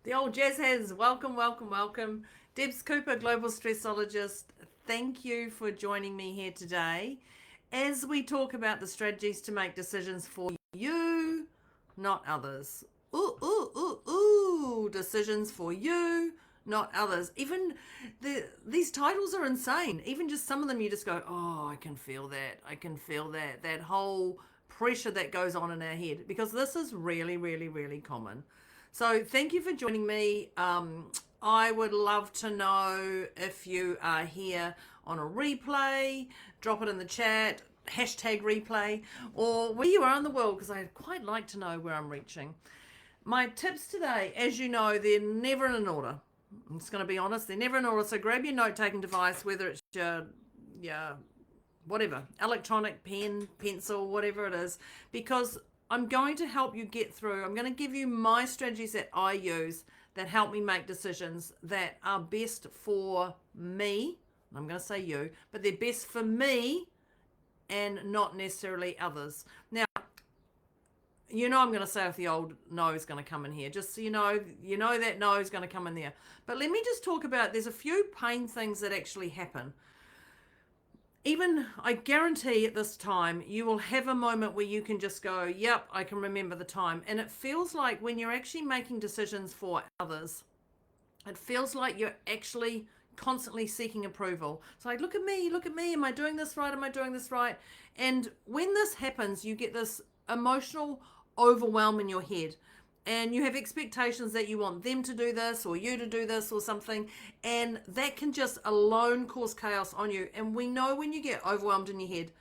The old jazz hands. Welcome, welcome, welcome. Debs Cooper, global stressologist. Thank you for joining me here today as we talk about the strategies to make decisions for you, not others. Ooh, ooh, ooh, ooh. Decisions for you, not others. Even these titles are insane. Even just some of them, you just go, oh, I can feel that. I can feel that. That whole pressure that goes on in our head because this is really, really, really common. So thank you for joining me. I would love to know if you are here on a replay. Drop it in the chat, hashtag replay, or where you are in the world, because I'd quite like to know where I'm reaching. My tips today, as you know, they're never in an order. I'm just going to be honest, they're never in order. So grab your note-taking device, whether it's your whatever, electronic pen, pencil, whatever it is, because I'm going to help you get through. I'm going to give you my strategies that I use that help me make decisions that are best for me. I'm going to say you, but they're best for me and not necessarily others. Now, you know I'm going to say if the old no is going to come in here. Just so you know that no is going to come in there. But let me just talk about, there's a few pain things that actually happen. Even, I guarantee at this time, you will have a moment where you can just go, yep, I can remember the time. And it feels like when you're actually making decisions for others, it feels like you're actually constantly seeking approval. It's like, look at me, am I doing this right? Am I doing this right? And when this happens, you get this emotional overwhelm in your head. And you have expectations that you want them to do this or you to do this or something. And that can just alone cause chaos on you. And we know when you get overwhelmed in your head,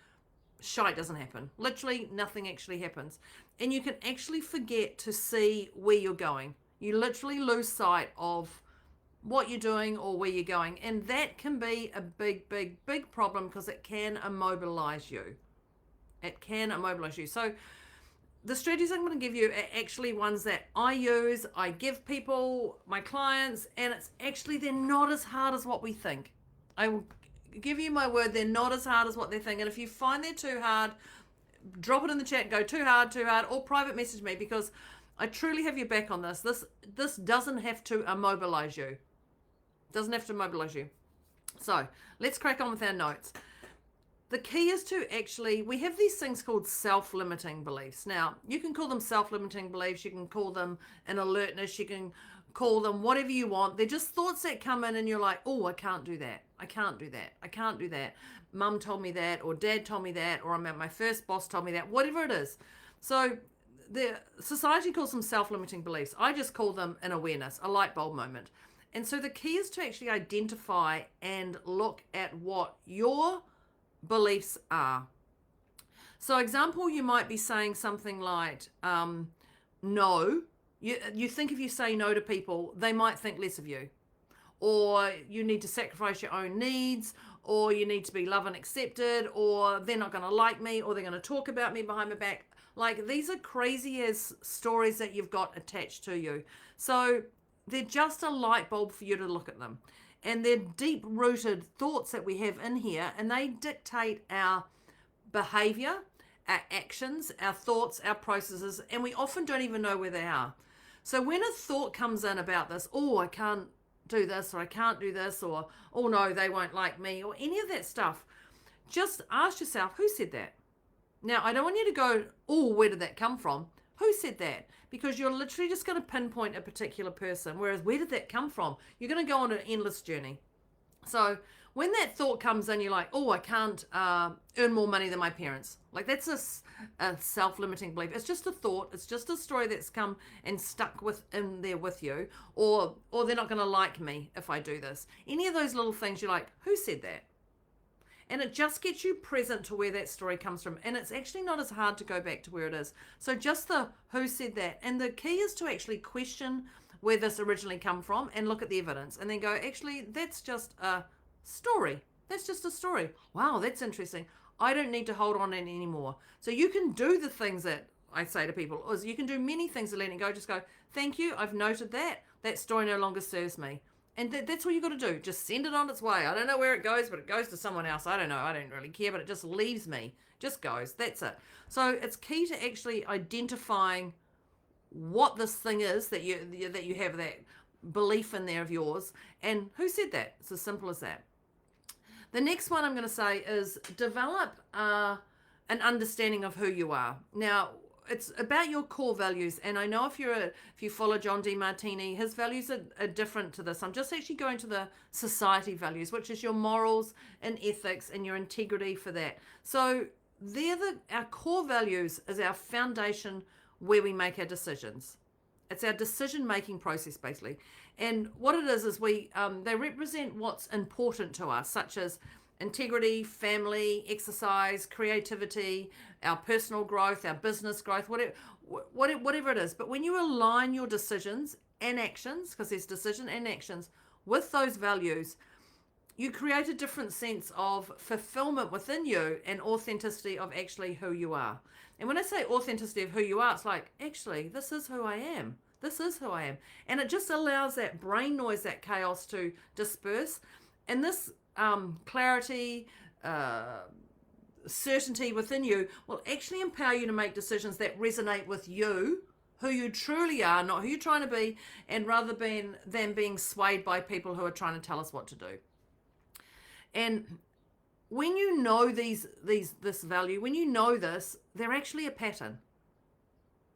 shite doesn't happen. Literally nothing actually happens. And you can actually forget to see where you're going. You literally lose sight of what you're doing or where you're going. And that can be a big, big, big problem because it can immobilize you. It can immobilize you. So the strategies I'm going to give you are actually ones that I use, I give people, my clients, and it's actually, they're not as hard as what we think. I will give you my word, they're not as hard as what they think. And if you find they're too hard, drop it in the chat and go too hard, or private message me because I truly have your back on this. This doesn't have to immobilize you. Doesn't have to immobilize you. So let's crack on with our notes. The key is to actually, we have these things called self-limiting beliefs. Now, you can call them self-limiting beliefs, you can call them an alertness, you can call them whatever you want. They're just thoughts that come in and you're like, oh, I can't do that. I can't do that. I can't do that. Mum told me that, or dad told me that, or my first boss told me that, whatever it is. So the society calls them self-limiting beliefs. I just call them an awareness, a light bulb moment. And so the key is to actually identify and look at what your beliefs are. So example, you might be saying something like, no. You think if you say no to people, they might think less of you. Or you need to sacrifice your own needs, or you need to be loved and accepted, or they're not going to like me, or they're going to talk about me behind my back. Like, these are crazy as stories that you've got attached to you. So they're just a light bulb for you to look at them. And they're deep-rooted thoughts that we have in here, and they dictate our behavior, our actions, our thoughts, our processes, and we often don't even know where they are. So when a thought comes in about this, oh, I can't do this, or I can't do this, or oh no, they won't like me, or any of that stuff, just ask yourself, who said that? Now, I don't want you to go, oh, where did that come from? Who said that? Because you're literally just going to pinpoint a particular person. Whereas, where did that come from? You're going to go on an endless journey. So when that thought comes in, you're like, oh, I can't earn more money than my parents. Like, that's a self-limiting belief. It's just a thought. It's just a story that's come and stuck in there with you. Or they're not going to like me if I do this. Any of those little things, you're like, who said that? And it just gets you present to where that story comes from. And it's actually not as hard to go back to where it is. So just the who said that. And the key is to actually question where this originally come from and look at the evidence. And then go, actually, that's just a story. That's just a story. Wow, that's interesting. I don't need to hold on to it anymore. So you can do the things that I say to people. Is you can do many things to let it go. Just go, thank you, I've noted that. That story no longer serves me. And that's what you got to do. Just send it on its way. I don't know where it goes, but it goes to someone else. I don't know. I don't really care, but it just leaves me. Just goes. That's it. So it's key to actually identifying what this thing is that you have that belief in there of yours, and who said that. It's as simple as that. The next one I'm going to say is develop an understanding of who you are. Now, it's about your core values, and I know if you follow John DeMartini, his values are different to this. I'm just actually going to the society values, which is your morals and ethics and your integrity for that. So our core values is our foundation where we make our decisions. It's our decision-making process, basically. And what it is they represent what's important to us, such as integrity, family, exercise, creativity, our personal growth, our business growth, whatever it is. But when you align your decisions and actions, because there's decision and actions, with those values, you create a different sense of fulfillment within you and authenticity of actually who you are. And when I say authenticity of who you are, it's like, actually, this is who I am. This is who I am. And it just allows that brain noise, that chaos to disperse. And this clarity, certainty within you will actually empower you to make decisions that resonate with you, who you truly are, not who you're trying to be, and rather than being swayed by people who are trying to tell us what to do. And when you know this value, when you know this, they're actually a pattern.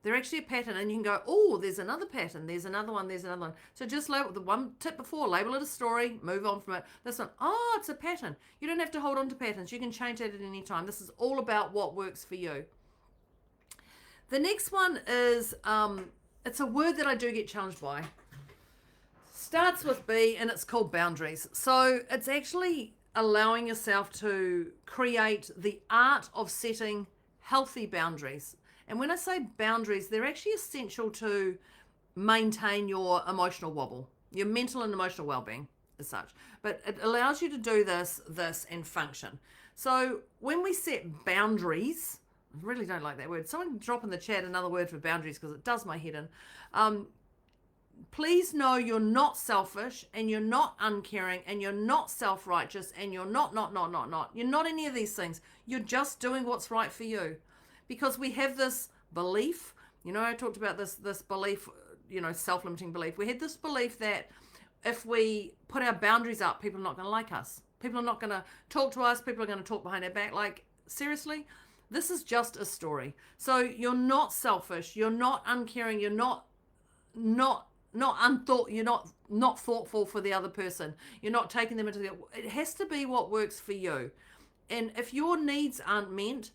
They're actually a pattern, and you can go, oh, there's another pattern, there's another one, there's another one. So just label the one tip before, label it a story, move on from it. This one, oh, it's a pattern. You don't have to hold on to patterns. You can change it at any time. This is all about what works for you. The next one is, it's a word that I do get challenged by. Starts with B, and it's called boundaries. So it's actually allowing yourself to create the art of setting healthy boundaries. And when I say boundaries, they're actually essential to maintain your emotional wobble, your mental and emotional well-being as such. But it allows you to do this, and function. So when we set boundaries, I really don't like that word. Someone drop in the chat another word for boundaries because it does my head in. Please know you're not selfish, and you're not uncaring, and you're not self-righteous, and you're not. You're not any of these things. You're just doing what's right for you. Because we have this belief, I talked about this belief, self-limiting belief. We had this belief that if we put our boundaries up, people are not going to like us. People are not going to talk to us. People are going to talk behind our back. Like, seriously? This is just a story. So you're not selfish. You're not uncaring. You're not unthought. You're not thoughtful for the other person. You're not taking them into it has to be what works for you. And if your needs aren't met,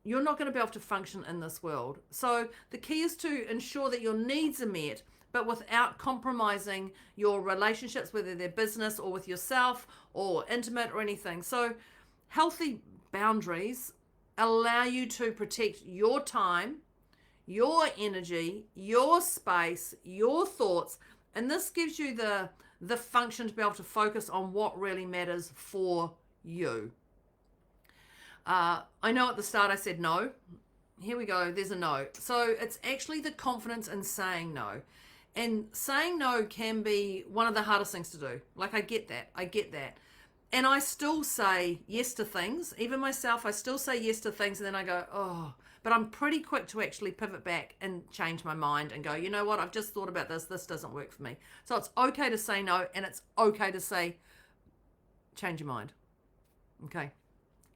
you're not going to be able to function in this world. So the key is to ensure that your needs are met, but without compromising your relationships, whether they're business or with yourself or intimate or anything. So healthy boundaries allow you to protect your time, your energy, your space, your thoughts, and this gives you the function to be able to focus on what really matters for you. I know at the start I said no. Here we go. There's a no. So it's actually the confidence in saying no. And saying no can be one of the hardest things to do. Like, I get that. And I still say yes to things. Even myself, I still say yes to things. And then I go, oh, but I'm pretty quick to actually pivot back and change my mind and go, you know what? I've just thought about this. This doesn't work for me. So it's okay to say no. And it's okay to say, change your mind. Okay.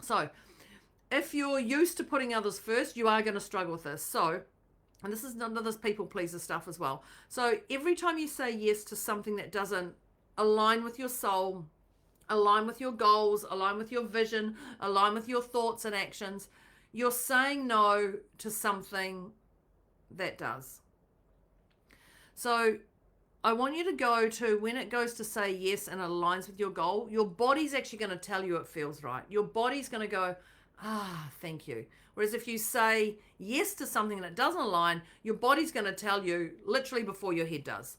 So if you're used to putting others first, you are going to struggle with this. So, and this is none of this people pleaser stuff as well. So every time you say yes to something that doesn't align with your soul, align with your goals, align with your vision, align with your thoughts and actions, you're saying no to something that does. So I want you to go to, when it goes to say yes and it aligns with your goal, your body's actually going to tell you it feels right. Your body's going to go, thank you. Whereas if you say yes to something that doesn't align, your body's going to tell you literally before your head does.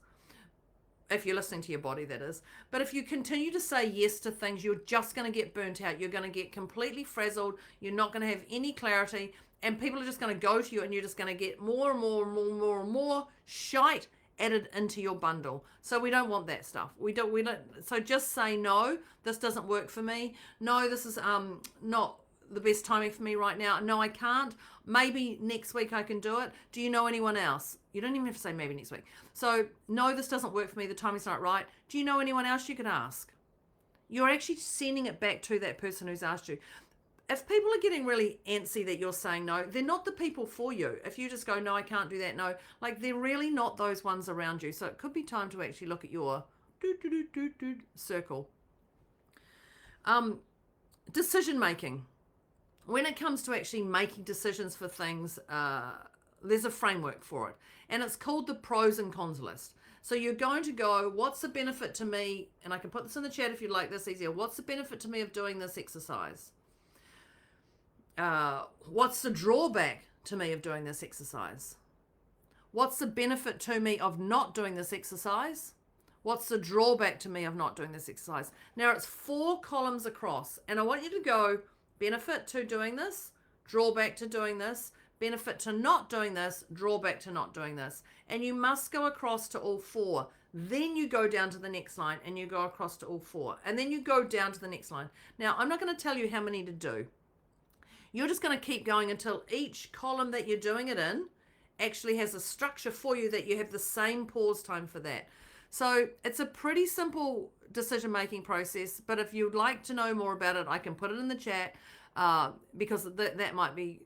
If you're listening to your body, that is. But if you continue to say yes to things, you're just going to get burnt out. You're going to get completely frazzled. You're not going to have any clarity. And people are just going to go to you, and you're just going to get more and more shite added into your bundle. So we don't want that stuff. We don't. So just say no. This doesn't work for me. No, this is not the best timing for me right now? No, I can't. Maybe next week I can do it. Do you know anyone else? You don't even have to say maybe next week. So, no, this doesn't work for me. The timing's not right. Do you know anyone else you could ask? You're actually sending it back to that person who's asked you. If people are getting really antsy that you're saying no, they're not the people for you. If you just go, no, I can't do that, no, like they're really not those ones around you. So it could be time to actually look at your circle. Decision making. When it comes to actually making decisions for things, there's a framework for it. And it's called the pros and cons list. So you're going to go, what's the benefit to me? And I can put this in the chat if you'd like this easier. What's the benefit to me of doing this exercise? What's the drawback to me of doing this exercise? What's the benefit to me of not doing this exercise? What's the drawback to me of not doing this exercise? Now it's 4 columns across, and I want you to go benefit to doing this, drawback to doing this, benefit to not doing this, drawback to not doing this. And you must go across to all 4. Then you go down to the next line and you go across to all 4. And then you go down to the next line. Now, I'm not going to tell you how many to do. You're just going to keep going until each column that you're doing it in actually has a structure for you that you have the same pause time for that. So it's a pretty simple decision-making process, but if you'd like to know more about it, I can put it in the chat because that might be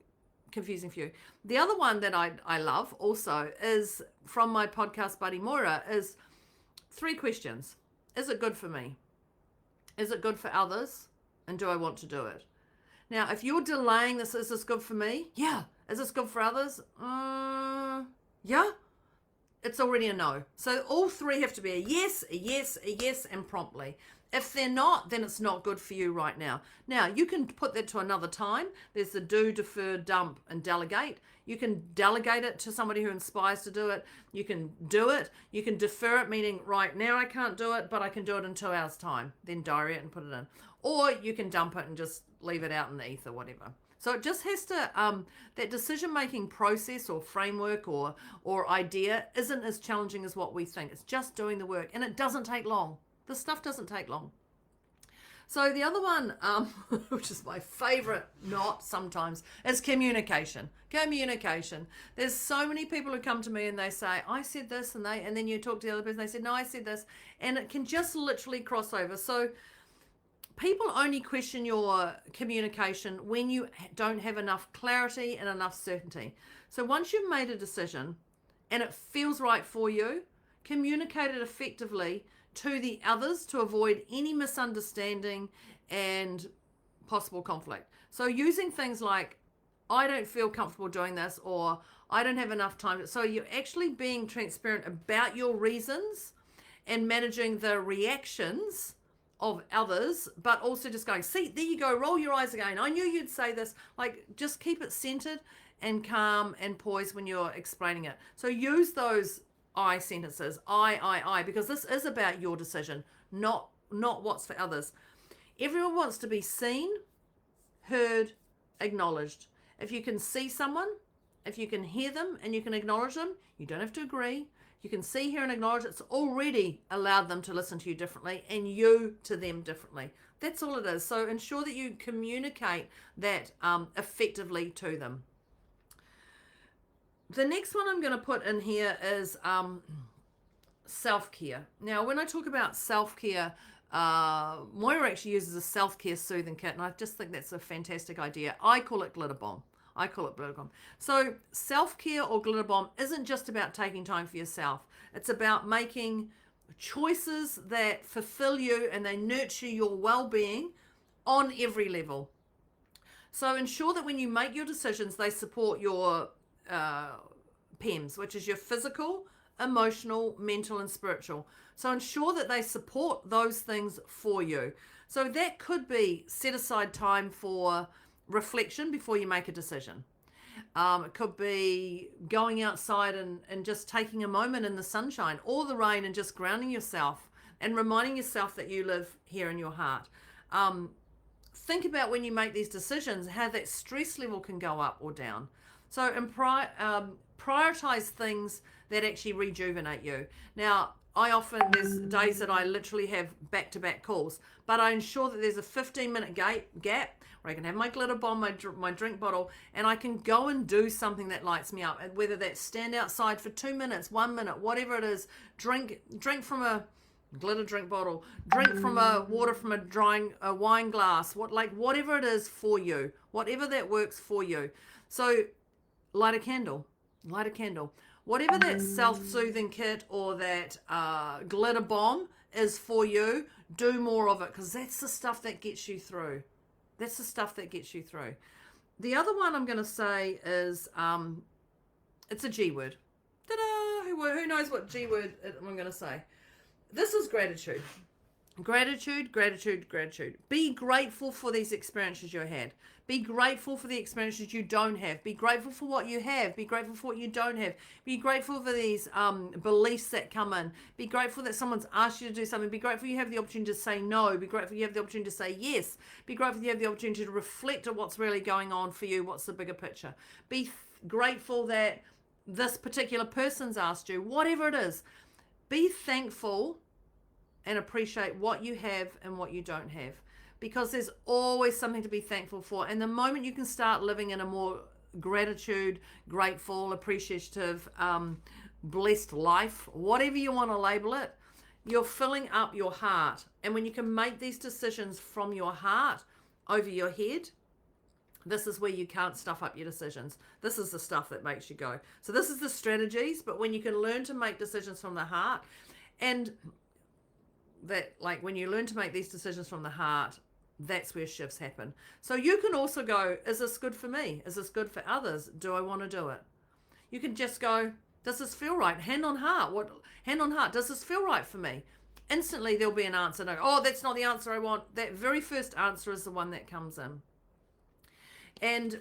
confusing for you. The other one that I love also is from my podcast buddy Moira is 3 questions. Is it good for me? Is it good for others? And do I want to do it? Now, if you're delaying this, is this good for me? Yeah. Is this good for others? Yeah. It's already a no. So all 3 have to be a yes, a yes, a yes, and promptly. If they're not, then it's not good for you right now. Now, you can put that to another time. There's the do, defer, dump, and delegate. You can delegate it to somebody who inspires to do it. You can do it. You can defer it, meaning right now I can't do it, but I can do it in 2 hours' time. Then diary it and put it in. Or you can dump it and just leave it out in the ether, whatever. So it just has to, that decision-making process or framework or idea isn't as challenging as what we think. It's just doing the work, and it doesn't take long. This stuff doesn't take long. So the other one, which is my favorite not sometimes, is communication. Communication. There's so many people who come to me and they say, I said this, and then you talk to the other person, they said, no, I said this, and it can just literally cross over. So people only question your communication when you don't have enough clarity and enough certainty. So once you've made a decision and it feels right for you, communicate it effectively to the others to avoid any misunderstanding and possible conflict. So using things like, I don't feel comfortable doing this, or I don't have enough time. So you're actually being transparent about your reasons and managing the reactions of others, but also just going, see, there you go, roll your eyes again. I knew you'd say this. Like, just keep it centered and calm and poised when you're explaining it. So use those I sentences, I, because this is about your decision, not what's for others. Everyone wants to be seen, heard, acknowledged. If you can see someone, if you can hear them and you can acknowledge them, you don't have to agree. You can see, hear, and acknowledge. It's already allowed them to listen to you differently and you to them differently. That's all it is. So ensure that you communicate that effectively to them. The next one I'm going to put in here is self-care. Now, when I talk about self-care, Moira actually uses a self-care soothing kit, and I just think that's a fantastic idea. I call it Glitter Bomb. So self-care or Glitter Bomb isn't just about taking time for yourself. It's about making choices that fulfill you and they nurture your well-being on every level. So ensure that when you make your decisions, they support your PEMS, which is your physical, emotional, mental, and spiritual. So ensure that they support those things for you. So that could be set aside time for reflection before you make a decision. It could be going outside and just taking a moment in the sunshine or the rain and just grounding yourself and reminding yourself that you live here in your heart. Think about when you make these decisions, how that stress level can go up or down. So, and prioritize things that actually rejuvenate you. Now, there's days that I literally have back-to-back calls, but I ensure that there's a 15-minute gap where I can have my glitter bomb, my drink bottle, and I can go and do something that lights me up. Whether that's stand outside for 2 minutes, 1 minute, whatever it is, drink from a glitter drink bottle, drink from a water from a wine glass, whatever it is for you, whatever that works for you. So light a candle, whatever that self-soothing kit or that glitter bomb is for you. Do more of it, because that's the stuff that gets you through. The other one I'm going to say is it's a G word. Ta-da! Who knows what G word I'm going to say? This is gratitude. Gratitude. Be grateful for these experiences you had. Be grateful for the experiences you don't have. Be grateful for what you have. Be grateful for what you don't have. Be grateful for these beliefs that come in. Be grateful that someone's asked you to do something. Be grateful you have the opportunity to say no. Be grateful you have the opportunity to say yes. Be grateful you have the opportunity to reflect on what's really going on for you. What's the bigger picture? Be grateful that this particular person's asked you. Whatever it is, be thankful and appreciate what you have and what you don't have, because there's always something to be thankful for. And the moment you can start living in a more grateful, appreciative, blessed life, whatever you want to label it, you're filling up your heart. And when you can make these decisions from your heart over your head, this is where you can't stuff up your decisions. This is the stuff that makes you go. So this is the strategies, but when you can learn to make decisions from the heart, and that, like, when you learn to make these decisions from the heart, that's where shifts happen. So you can also go, is this good for me? Is this good for others? Do I want to do it? You can just go, does this feel right? Hand on heart. Does this feel right for me? Instantly there'll be an answer. No, oh, that's not the answer I want. That very first answer is the one that comes in. And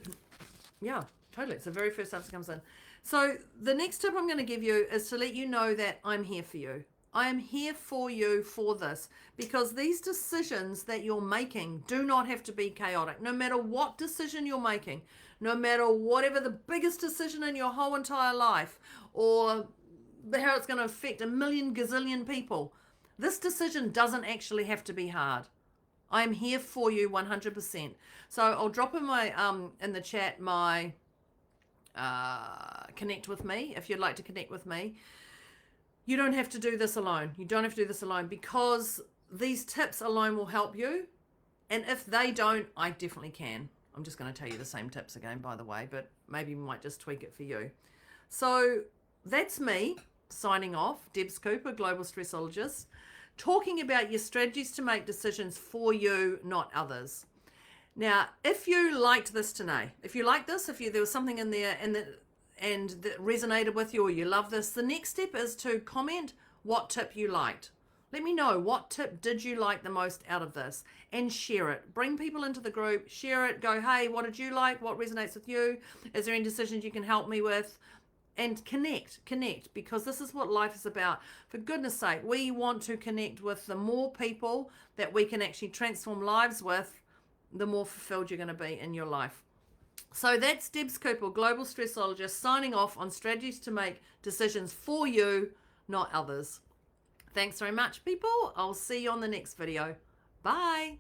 yeah, totally. It's the very first answer comes in. So the next tip I'm going to give you is to let you know that I'm here for you. I am here for you for this, because these decisions that you're making do not have to be chaotic. No matter what decision you're making, no matter whatever the biggest decision in your whole entire life, or how it's going to affect a million gazillion people, this decision doesn't actually have to be hard. I am here for you 100%. So I'll drop in the chat my connect with me if you'd like to connect with me. You don't have to do this alone. Because these tips alone will help you. And if they don't, I definitely can. I'm just going to tell you the same tips again, by the way, but maybe we might just tweak it for you. So that's me signing off, Debs Cooper, Global Stressologist, talking about your strategies to make decisions for you, not others. Now, if you liked this today, there was something in there and that resonated with you, or you love this, the next step is to comment what tip you liked. Let me know, what tip did you like the most out of this, and share it. Bring people into the group, share it, go, hey, what did you like? What resonates with you? Is there any decisions you can help me with? And connect, because this is what life is about. For goodness sake, we want to connect with the more people that we can actually transform lives with, the more fulfilled you're going to be in your life. So that's Debs Cooper, Global Stressologist, signing off on strategies to make decisions for you, not others. Thanks very much, people. I'll see you on the next video. Bye.